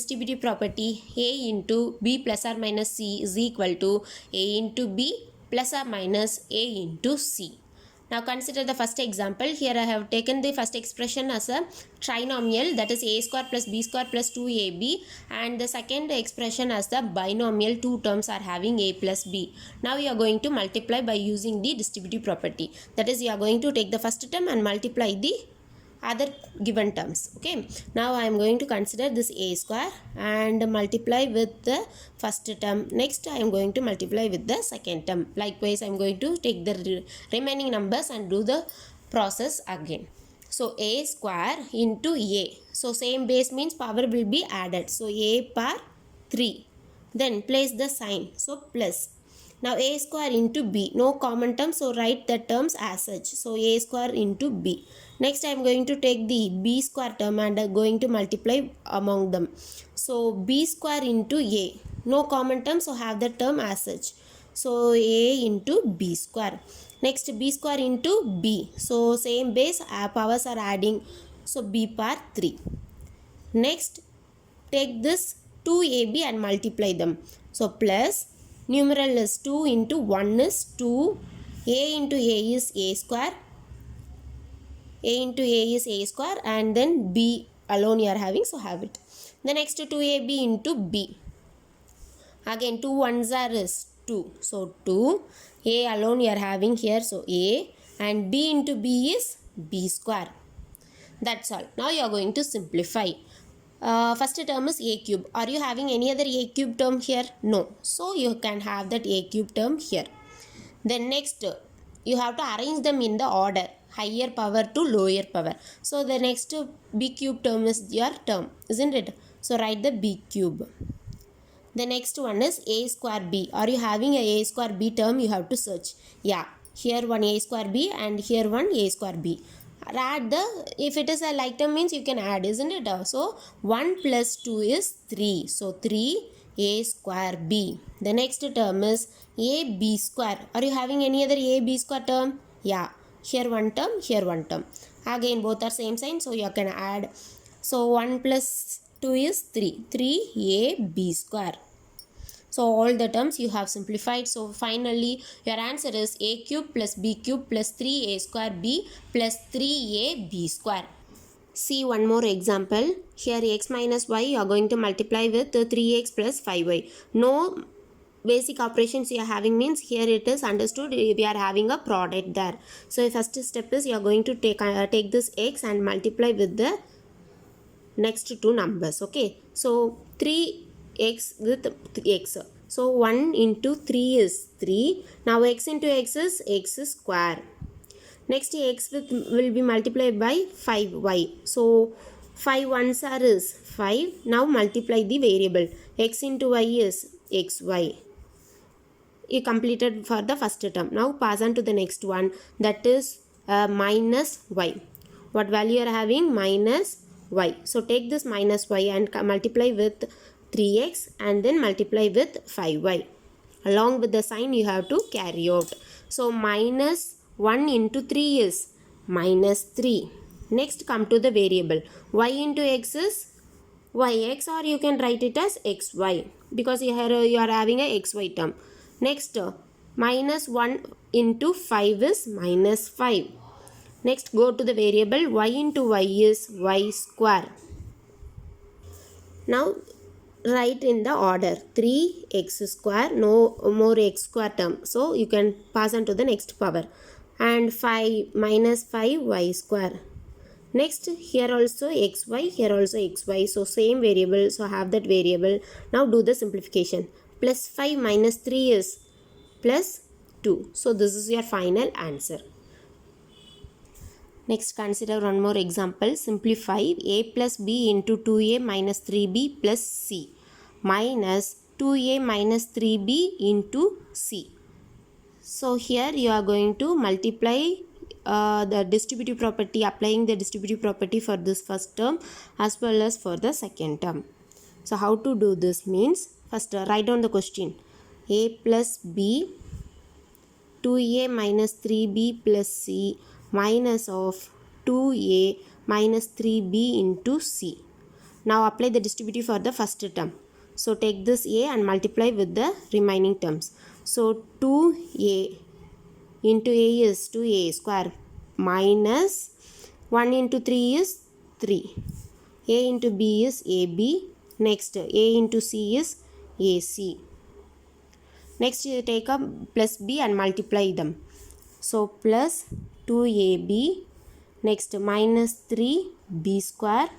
distributive property A into B plus or minus C is equal to A into B plus or minus A into C. Now consider the first example. Here I have taken the first expression as a trinomial, that is a square plus b square plus 2ab, and the second expression as the binomial. Two terms are having a plus b. Now you are going to multiply by using the distributive property. That is, you are going to take the first term and multiply the other given terms. Okay, now I am going to consider this a square and multiply with the first term. Next I am going to multiply with the second term. Likewise I am going to take the remaining numbers and do the process again. So a square into a, so same base means power will be added, so a power 3, then place the sign, so plus. Now a square into b, no common term, so write the terms as such, so a square into b. Next I am going to take the b square term and going to multiply among them. So b square into a, no common term, so have the term as such, so a into b square. Next b square into b, so same base, powers are adding, so b power 3. Next take this 2ab and multiply them, so plus numeral is 2 into 1 is 2, a into a is a square, a into a is a square, and then b alone you are having, so have it. The next 2ab into b, again 2 ones are is 2, so 2, a alone you are having here, so a, and b into b is b square. That's all. Now you are going to simplify. First term is a cube. Are you having any other a cube term here? No. So you can have that a cube term here. Then next you have to arrange them in the order, higher power to lower power. So the next b cube term is your term, isn't it? So write the b cube. The next one is a square b. Are you having a square b term? You have to search. Yeah, here one a square b and here one a square b. Add the, if it is a like term means you can add, isn't it? So 1 plus 2 is 3, so 3 a square b. The next term is a b square. Are you having any other a b square term? Yeah, here one term, here one term. Again both are same sign, so you can add. So 1 plus 2 is 3, 3 a b square. So all the terms you have simplified. So finally your answer is a cube plus b cube plus 3a square b plus 3a b square. See one more example. Here x minus y you are going to multiply with 3x plus 5y. No basic operations you are having means here it is understood we are having a product there. So first step is you are going to take this x and multiply with the next two numbers. Okay, so 3x with x, so 1 into 3 is 3. Now x into x is x square. Next x will be multiplied by 5y, so 5 ones are is 5. Now multiply the variable, x into y is xy. You completed for the first term. Now pass on to the next one, that is minus y. What value you are having? Minus y. So take this minus y and multiply with 3x and then multiply with 5y. Along with the sign you have to carry out. So minus 1 into 3 is minus 3. Next come to the variable. Y into x is yx, or you can write it as xy because here you are having a xy term. Next minus 1 into 5 is minus 5. Next go to the variable, y into y is y square. Now write in the order, 3x square, no more x square term, so you can pass on to the next power, and 5 minus 5y square. Next here also xy, here also xy, so same variable, so have that variable. Now do the simplification. Plus 5 minus 3 is plus 2, so this is your final answer. Next consider one more example. Simplify a plus b into 2a minus 3b plus c minus 2a minus 3b into c. So here you are going to multiply the distributive property, applying the distributive property for this first term as well as for the second term. So how to do this means, first write down the question. A plus b, 2a minus 3b plus c minus of 2a minus 3b into c. Now apply the distributive for the first term. So take this a and multiply with the remaining terms. So 2a into a is 2a square minus 1 into 3 is 3. A into b is ab. Next a into c is ac. Next you take up plus b and multiply them. So plus 2ab, next minus 3b square,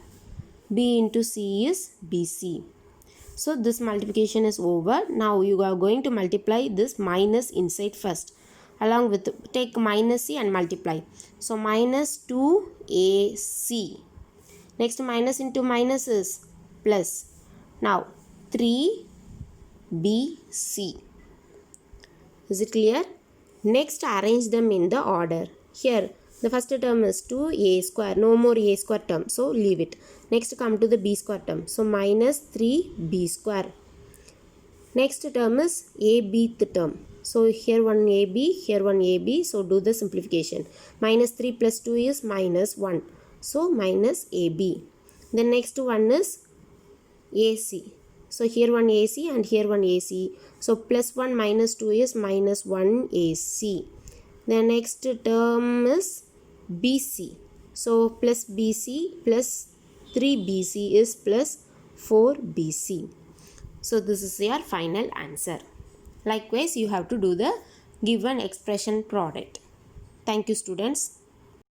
b into c is bc. So this multiplication is over. Now you are going to multiply this minus inside first. Along with, take minus c and multiply. So minus 2ac. Next minus into minus is plus. Now 3bc. Is it clear? Next arrange them in the order. Here the first term is 2a square. No more a square term. So leave it. Next come to the b square term. So minus 3b square. Next term is a bth term. So here one ab, here one ab. So do the simplification. Minus 3 plus 2 is minus 1. So minus ab. Then next one is ac. So here one ac and here one ac. So plus 1 minus 2 is minus 1 ac. The next term is bc. So plus bc plus 3bc is plus 4bc. So this is your final answer. Likewise, you have to do the given expression product. Thank you, students.